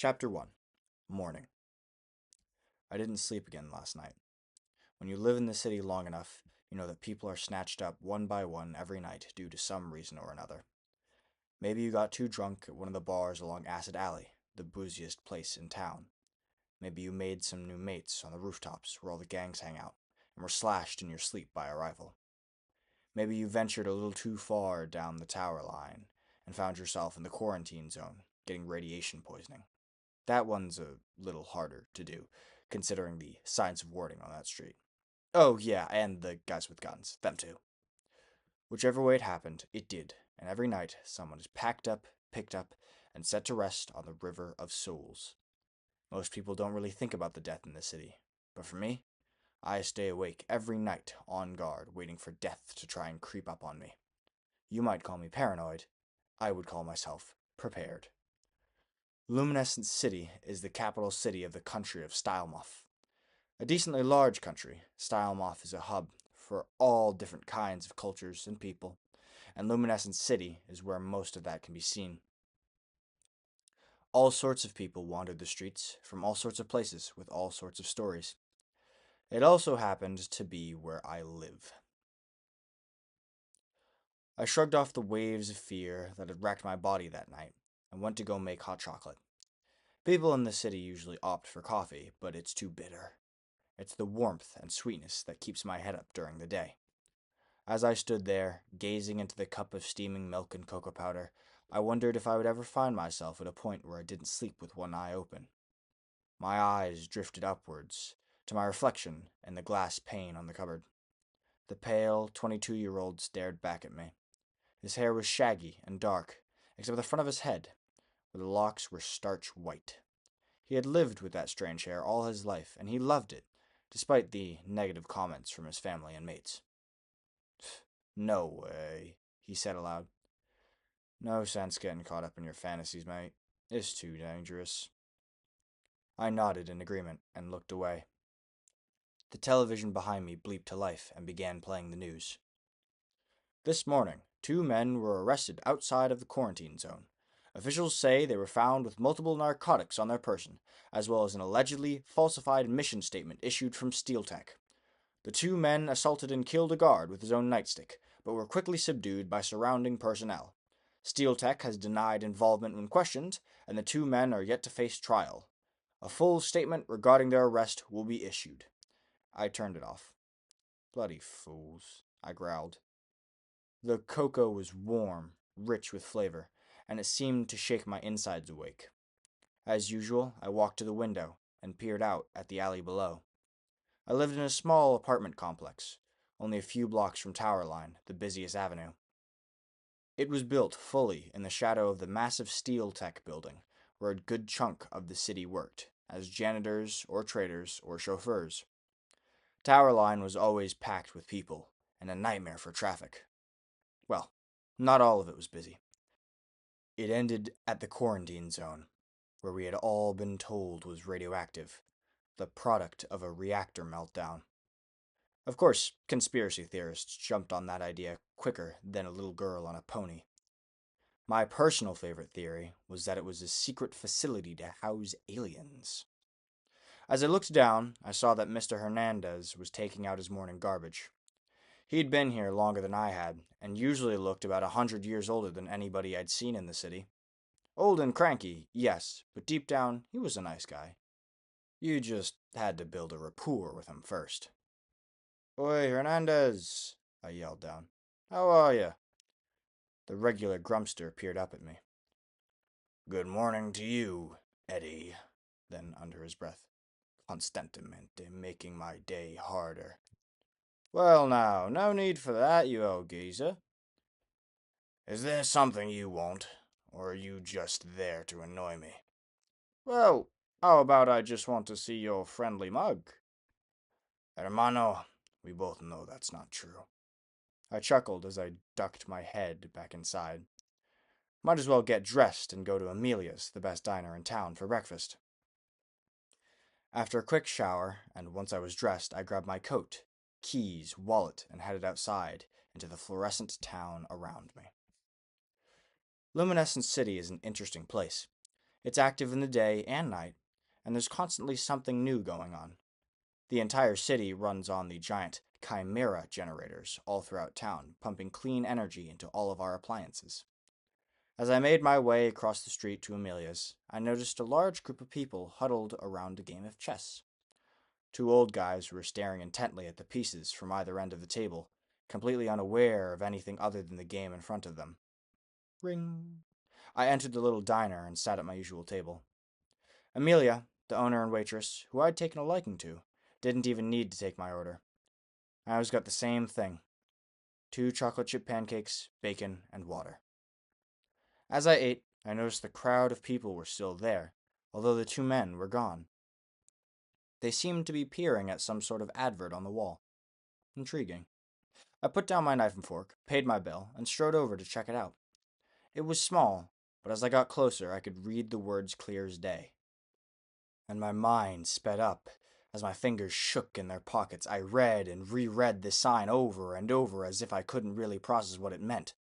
Chapter 1 Morning. I didn't sleep again last night. When you live in the city long enough, you know that people are snatched up one by one every night due to some reason or another. Maybe you got too drunk at one of the bars along Acid Alley, the booziest place in town. Maybe you made some new mates on the rooftops where all the gangs hang out, and were slashed in your sleep by a rival. Maybe you ventured a little too far down the tower line, and found yourself in the quarantine zone, getting radiation poisoning. That one's a little harder to do, considering the signs of warding on that street. Oh, yeah, and the guys with guns. Them too. Whichever way it happened, it did, and every night someone is packed up, picked up, and set to rest on the River of Souls. Most people don't really think about the death in the city, but for me, I stay awake every night on guard, waiting for death to try and creep up on me. You might call me paranoid. I would call myself prepared. Luminescent City is the capital city of the country of Stylemoth. A decently large country, Stylemoth is a hub for all different kinds of cultures and people, and Luminescent City is where most of that can be seen. All sorts of people wandered the streets from all sorts of places with all sorts of stories. It also happened to be where I live. I shrugged off the waves of fear that had racked my body that night and went to go make hot chocolate. People in the city usually opt for coffee, but it's too bitter. It's the warmth and sweetness that keeps my head up during the day. As I stood there, gazing into the cup of steaming milk and cocoa powder, I wondered if I would ever find myself at a point where I didn't sleep with one eye open. My eyes drifted upwards, to my reflection in the glass pane on the cupboard. The pale, 22-year-old stared back at me. His hair was shaggy and dark, except the front of his head, where the locks were starch white. He had lived with that strange hair all his life, and he loved it, despite the negative comments from his family and mates. "No way," he said aloud. "No sense getting caught up in your fantasies, mate. It's too dangerous." I nodded in agreement and looked away. The television behind me bleeped to life and began playing the news. This morning, 2 men were arrested outside of the quarantine zone. Officials say they were found with multiple narcotics on their person, as well as an allegedly falsified mission statement issued from SteelTech. The 2 men assaulted and killed a guard with his own nightstick, but were quickly subdued by surrounding personnel. SteelTech has denied involvement when questioned, and the 2 men are yet to face trial. A full statement regarding their arrest will be issued. I turned it off. Bloody fools, I growled. The cocoa was warm, rich with flavor, and it seemed to shake my insides awake. As usual, I walked to the window and peered out at the alley below. I lived in a small apartment complex, only a few blocks from Tower Line, the busiest avenue. It was built fully in the shadow of the massive steel tech building, where a good chunk of the city worked, as janitors or traders or chauffeurs. Tower Line was always packed with people, and a nightmare for traffic. Well, not all of it was busy. It ended at the quarantine zone, where we had all been told was radioactive, the product of a reactor meltdown. Of course, conspiracy theorists jumped on that idea quicker than a little girl on a pony. My personal favorite theory was that it was a secret facility to house aliens. As I looked down, I saw that Mr. Hernandez was taking out his morning garbage. He'd been here longer than I had, and usually looked about 100 years older than anybody I'd seen in the city. Old and cranky, yes, but deep down, he was a nice guy. You just had to build a rapport with him first. "Oi, Hernandez!" I yelled down. "How are you?" The regular Grumpster peered up at me. "Good morning to you, Eddie," then under his breath. "Constantemente making my day harder." "Well now, no need for that, you old geezer." "Is there something you want, or are you just there to annoy me?" "Well, how about I just want to see your friendly mug?" "Hermano, we both know that's not true." I chuckled as I ducked my head back inside. Might as well get dressed and go to Amelia's, the best diner in town, for breakfast. After a quick shower, and once I was dressed, I grabbed my coat, keys, wallet, and headed outside into the fluorescent town around me. Luminescent City is an interesting place. It's active in the day and night, and there's constantly something new going on. The entire city runs on the giant Chimera generators all throughout town, pumping clean energy into all of our appliances. As I made my way across the street to Amelia's, I noticed a large group of people huddled around a game of chess. Two old guys were staring intently at the pieces from either end of the table, completely unaware of anything other than the game in front of them. Ring. I entered the little diner and sat at my usual table. Amelia, the owner and waitress, who I'd taken a liking to, didn't even need to take my order. I always got the same thing: 2 chocolate chip pancakes, bacon, and water. As I ate, I noticed the crowd of people were still there, although the two men were gone. They seemed to be peering at some sort of advert on the wall. Intriguing. I put down my knife and fork, paid my bill, and strode over to check it out. It was small, but as I got closer, I could read the words clear as day. And my mind sped up. As my fingers shook in their pockets, I read and reread the sign over and over as if I couldn't really process what it meant.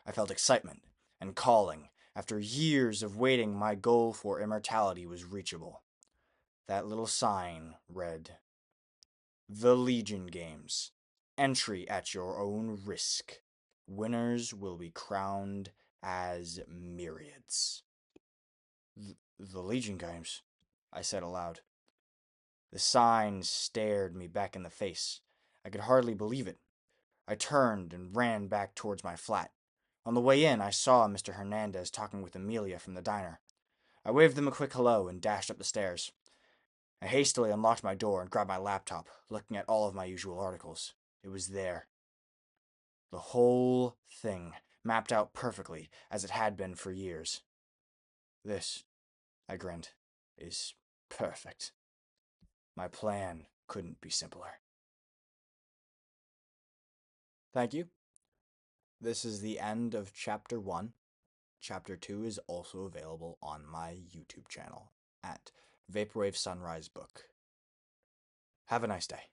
I felt excitement and calling. After years of waiting, my goal for immortality was reachable. That little sign read, "The Legion Games. Entry at your own risk. Winners will be crowned as myriads." The Legion Games, I said aloud. The sign stared me back in the face. I could hardly believe it. I turned and ran back towards my flat. On the way in, I saw Mr. Hernandez talking with Amelia from the diner. I waved them a quick hello and dashed up the stairs. I hastily unlocked my door and grabbed my laptop, looking at all of my usual articles. It was there. The whole thing, mapped out perfectly, as it had been for years. This, I grinned, is perfect. My plan couldn't be simpler. Thank you. This is the end of Chapter 1. Chapter 2 is also available on my YouTube channel at Vaporwave Sunrise Book. Have a nice day.